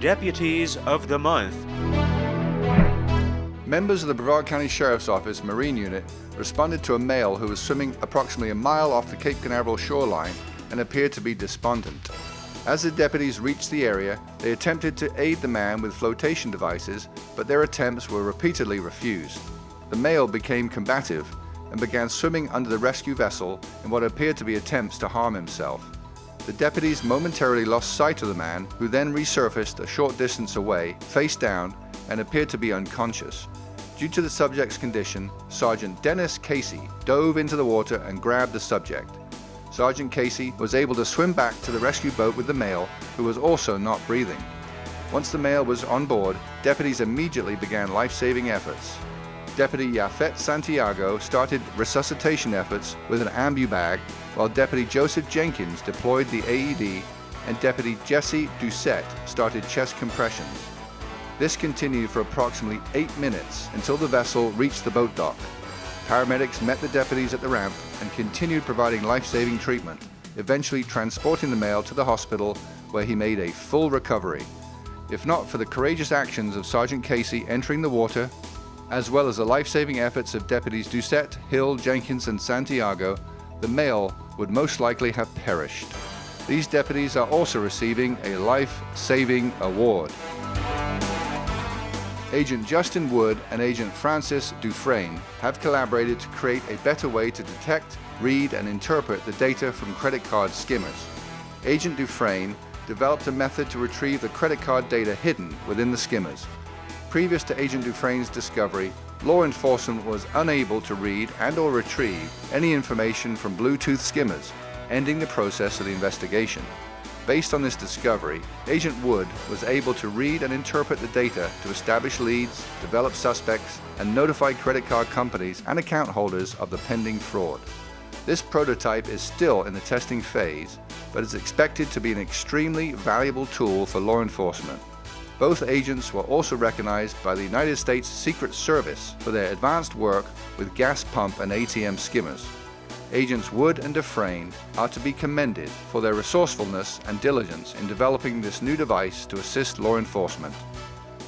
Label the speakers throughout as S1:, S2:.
S1: Deputies of the Month.
S2: Members of the Brevard County Sheriff's Office Marine Unit responded to a male who was swimming approximately a mile off the Cape Canaveral shoreline and appeared to be despondent. As the deputies reached the area, they attempted to aid the man with flotation devices, but their attempts were repeatedly refused. The male became combative and began swimming under the rescue vessel in what appeared to be attempts to harm himself. The deputies momentarily lost sight of the man, who then resurfaced a short distance away, face down, and appeared to be unconscious. Due to the subject's condition, Sergeant Dennis Casey dove into the water and grabbed the subject. Sergeant Casey was able to swim back to the rescue boat with the male, who was also not breathing. Once the male was on board, deputies immediately began life-saving efforts. Deputy Yafet Santiago started resuscitation efforts with an ambu-bag, while Deputy Joseph Jenkins deployed the AED and Deputy Jesse Doucette started chest compressions. This continued for approximately 8 minutes until the vessel reached the boat dock. Paramedics met the deputies at the ramp and continued providing life-saving treatment, eventually transporting the male to the hospital where he made a full recovery. If not for the courageous actions of Sergeant Casey entering the water, as well as the life-saving efforts of Deputies Doucette, Hill, Jenkins, and Santiago, the male would most likely have perished. These deputies are also receiving a life-saving award. Agent Justin Wood and Agent Francis Dufresne have collaborated to create a better way to detect, read, and interpret the data from credit card skimmers. Agent Dufresne developed a method to retrieve the credit card data hidden within the skimmers. Previous to Agent Dufresne's discovery, law enforcement was unable to read and/or retrieve any information from Bluetooth skimmers, ending the process of the investigation. Based on this discovery, Agent Wood was able to read and interpret the data to establish leads, develop suspects, and notify credit card companies and account holders of the pending fraud. This prototype is still in the testing phase, but is expected to be an extremely valuable tool for law enforcement. Both agents were also recognized by the United States Secret Service for their advanced work with gas pump and ATM skimmers. Agents Wood and Dufresne are to be commended for their resourcefulness and diligence in developing this new device to assist law enforcement.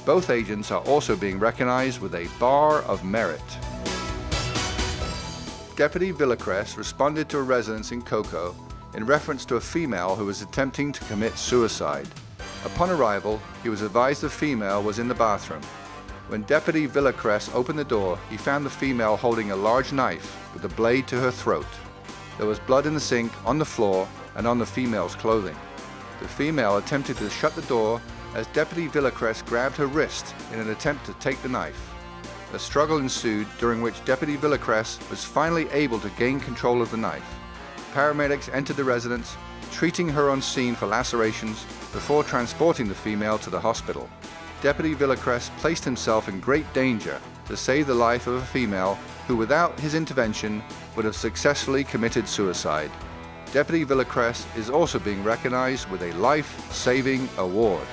S2: Both agents are also being recognized with a Bar of Merit. Deputy Villacres responded to a residence in Cocoa in reference to a female who was attempting to commit suicide. Upon arrival, he was advised the female was in the bathroom. When Deputy Villacres opened the door, he found the female holding a large knife with a blade to her throat. There was blood in the sink, on the floor, and on the female's clothing. The female attempted to shut the door as Deputy Villacres grabbed her wrist in an attempt to take the knife. A struggle ensued, during which Deputy Villacres was finally able to gain control of the knife. Paramedics entered the residence, treating her on scene for lacerations before transporting the female to the hospital. Deputy Villacres placed himself in great danger to save the life of a female who, without his intervention, would have successfully committed suicide. Deputy Villacres is also being recognized with a life-saving award.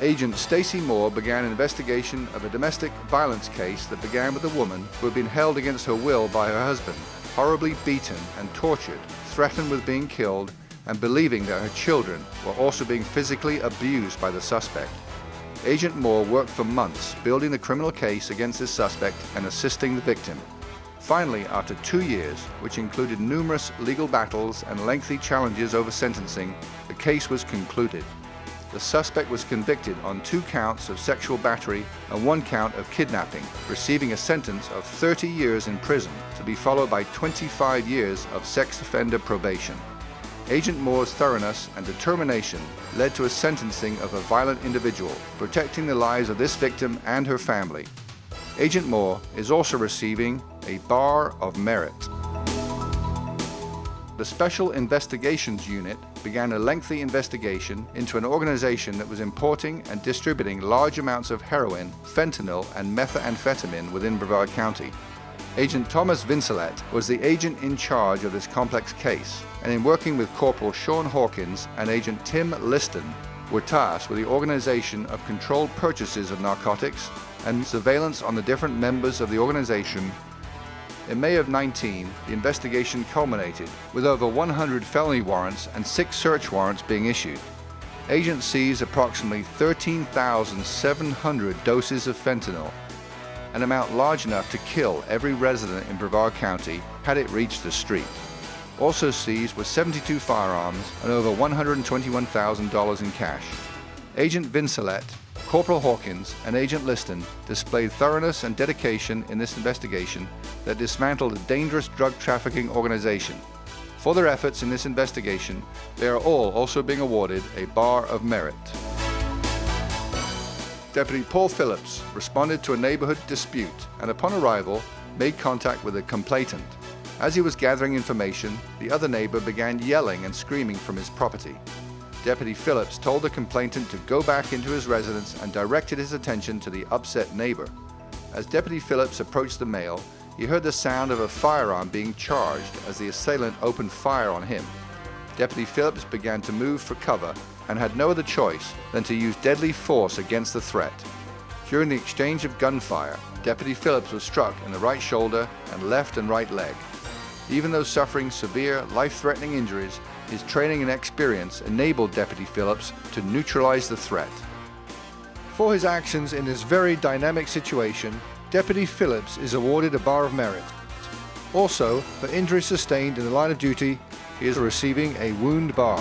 S2: Agent Stacy Moore began an investigation of a domestic violence case that began with a woman who had been held against her will by her husband, horribly beaten and tortured, threatened with being killed, and believing that her children were also being physically abused by the suspect. Agent Moore worked for months building the criminal case against this suspect and assisting the victim. Finally, after 2 years, which included numerous legal battles and lengthy challenges over sentencing, the case was concluded. The suspect was convicted on 2 counts of sexual battery and 1 count of kidnapping, receiving a sentence of 30 years in prison to be followed by 25 years of sex offender probation. Agent Moore's thoroughness and determination led to a sentencing of a violent individual, protecting the lives of this victim and her family. Agent Moore is also receiving a Bar of Merit. The Special Investigations Unit began a lengthy investigation into an organization that was importing and distributing large amounts of heroin, fentanyl, and methamphetamine within Brevard County. Agent Thomas Vincelette was the agent in charge of this complex case, and in working with Corporal Sean Hawkins and Agent Tim Liston, were tasked with the organization of controlled purchases of narcotics and surveillance on the different members of the organization. In May of 19, the investigation culminated with over 100 felony warrants and 6 search warrants being issued. agents seized approximately 13,700 doses of fentanyl, an amount large enough to kill every resident in Brevard County had it reached the street. Also seized were 72 firearms and over $121,000 in cash. Agent Vincelette, Corporal Hawkins, and Agent Liston displayed thoroughness and dedication in this investigation that dismantled a dangerous drug trafficking organization. For their efforts in this investigation, they are all also being awarded a Bar of Merit. Deputy Paul Phillips responded to a neighborhood dispute and upon arrival made contact with a complainant. As he was gathering information, the other neighbor began yelling and screaming from his property. Deputy Phillips told the complainant to go back into his residence and directed his attention to the upset neighbor. As Deputy Phillips approached the male, he heard the sound of a firearm being charged as the assailant opened fire on him. Deputy Phillips began to move for cover and had no other choice than to use deadly force against the threat. During the exchange of gunfire, Deputy Phillips was struck in the right shoulder and left and right leg. Even though suffering severe, life-threatening injuries, his training and experience enabled Deputy Phillips to neutralize the threat. For his actions in this very dynamic situation, Deputy Phillips is awarded a Bar of Merit. Also, for injuries sustained in the line of duty, he is receiving a Wound Bar.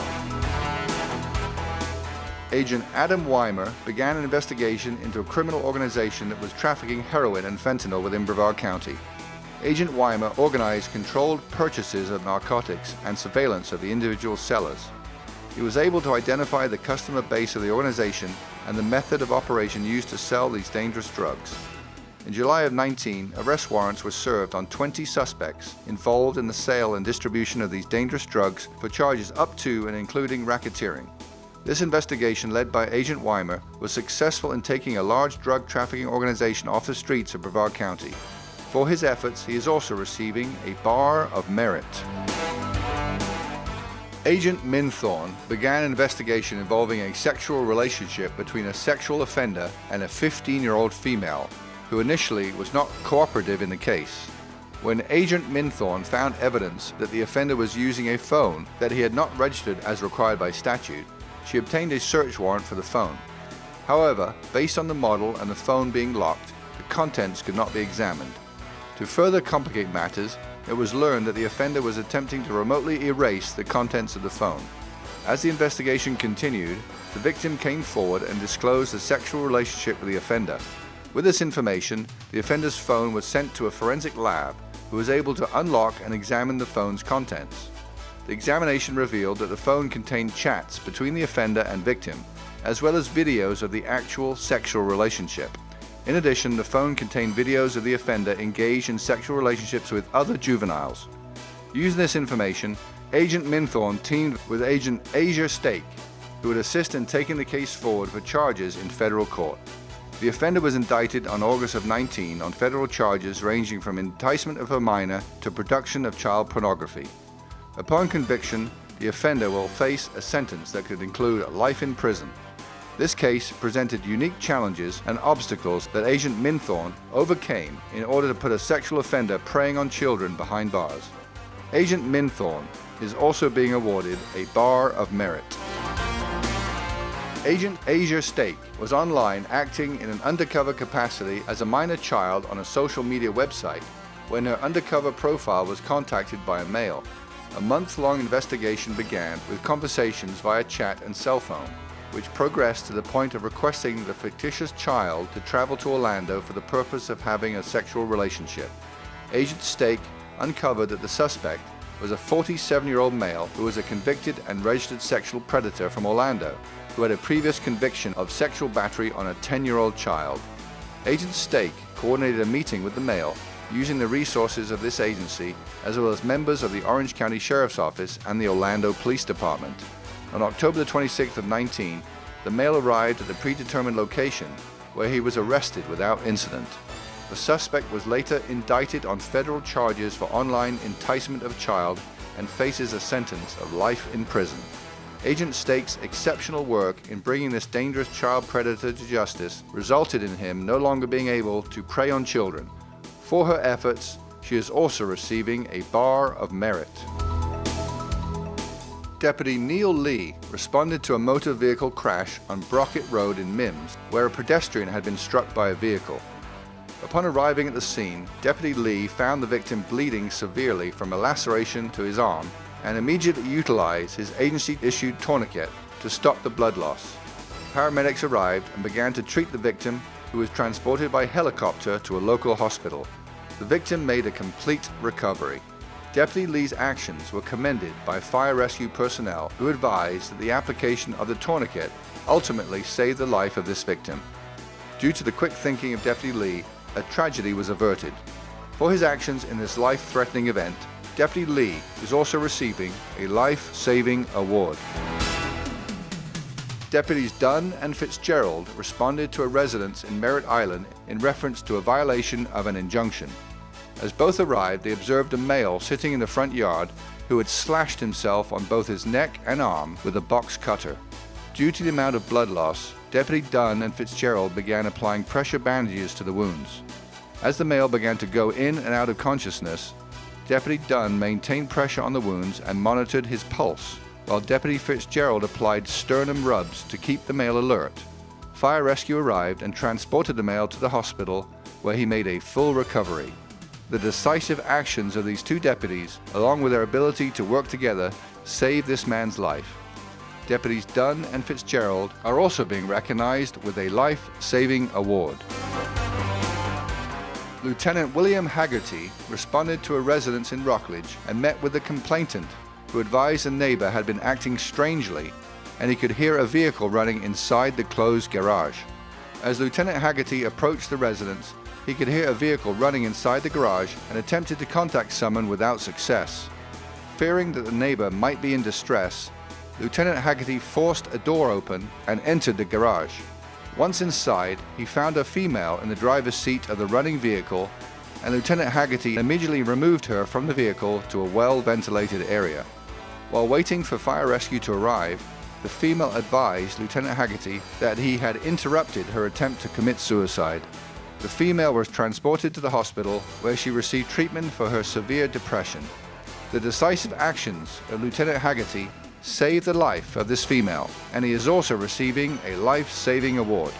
S2: Agent Adam Welmer began an investigation into a criminal organization that was trafficking heroin and fentanyl within Brevard County. Agent Welmer organized controlled purchases of narcotics and surveillance of the individual sellers. He was able to identify the customer base of the organization and the method of operation used to sell these dangerous drugs. In July of 19, arrest warrants were served on 20 suspects involved in the sale and distribution of these dangerous drugs for charges up to and including racketeering. This investigation, led by Agent Welmer, was successful in taking a large drug trafficking organization off the streets of Brevard County. For his efforts, he is also receiving a Bar of Merit. Agent Minthorn began an investigation involving a sexual relationship between a sexual offender and a 15-year-old female, who initially was not cooperative in the case. When Agent Minthorn found evidence that the offender was using a phone that he had not registered as required by statute, she obtained a search warrant for the phone. However, based on the model and the phone being locked, the contents could not be examined. To further complicate matters, it was learned that the offender was attempting to remotely erase the contents of the phone. As the investigation continued, the victim came forward and disclosed a sexual relationship with the offender. With this information, the offender's phone was sent to a forensic lab who was able to unlock and examine the phone's contents. The examination revealed that the phone contained chats between the offender and victim, as well as videos of the actual sexual relationship. In addition, the phone contained videos of the offender engaged in sexual relationships with other juveniles. Using this information, Agent Minthorn teamed with Agent Asia Stake, who would assist in taking the case forward for charges in federal court. The offender was indicted on August of 19 on federal charges ranging from enticement of a minor to production of child pornography. Upon conviction, the offender will face a sentence that could include life in prison. This case presented unique challenges and obstacles that Agent Minthorn overcame in order to put a sexual offender preying on children behind bars. Agent Minthorn is also being awarded a Bar of Merit. Agent Asia Stake was online acting in an undercover capacity as a minor child on a social media website when her undercover profile was contacted by a male. A month-long investigation began with conversations via chat and cell phone, which progressed to the point of requesting the fictitious child to travel to Orlando for the purpose of having a sexual relationship. Agent Stake uncovered that the suspect was a 47-year-old male who was a convicted and registered sexual predator from Orlando, who had a previous conviction of sexual battery on a 10-year-old child. Agent Stake coordinated a meeting with the male using the resources of this agency, as well as members of the Orange County Sheriff's Office and the Orlando Police Department. On October the 26th of 19, the male arrived at the predetermined location, where he was arrested without incident. The suspect was later indicted on federal charges for online enticement of a child and faces a sentence of life in prison. Agent Stake's exceptional work in bringing this dangerous child predator to justice resulted in him no longer being able to prey on children. For her efforts, she is also receiving a Bar of Merit. Deputy Neil Lee responded to a motor vehicle crash on Brockett Road in Mims, where a pedestrian had been struck by a vehicle. Upon arriving at the scene, Deputy Lee found the victim bleeding severely from a laceration to his arm and immediately utilized his agency-issued tourniquet to stop the blood loss. Paramedics arrived and began to treat the victim, who was transported by helicopter to a local hospital. The victim made a complete recovery. Deputy Lee's actions were commended by fire rescue personnel who advised that the application of the tourniquet ultimately saved the life of this victim. Due to the quick thinking of Deputy Lee, a tragedy was averted. For his actions in this life-threatening event, Deputy Lee is also receiving a life-saving award. Deputies Dunn and Fitzgerald responded to a residence in Merritt Island in reference to a violation of an injunction. As both arrived, they observed a male sitting in the front yard who had slashed himself on both his neck and arm with a box cutter. Due to the amount of blood loss, Deputy Dunn and Fitzgerald began applying pressure bandages to the wounds. As the male began to go in and out of consciousness, Deputy Dunn maintained pressure on the wounds and monitored his pulse, while Deputy Fitzgerald applied sternum rubs to keep the male alert. Fire rescue arrived and transported the male to the hospital, where he made a full recovery. The decisive actions of these two deputies, along with their ability to work together, saved this man's life. Deputies Dunn and Fitzgerald are also being recognized with a life-saving award. Lieutenant William Haggerty responded to a residence in Rockledge and met with the complainant, who advised a neighbor had been acting strangely and he could hear a vehicle running inside the closed garage. As Lieutenant Haggerty approached the residence, he could hear a vehicle running inside the garage and attempted to contact someone without success. Fearing that the neighbor might be in distress, Lieutenant Haggerty forced a door open and entered the garage. Once inside, he found a female in the driver's seat of the running vehicle, and Lieutenant Haggerty immediately removed her from the vehicle to a well-ventilated area. While waiting for fire rescue to arrive, the female advised Lieutenant Haggerty that he had interrupted her attempt to commit suicide. The female was transported to the hospital, where she received treatment for her severe depression. The decisive actions of Lieutenant Haggerty saved the life of this female, and he is also receiving a life-saving award.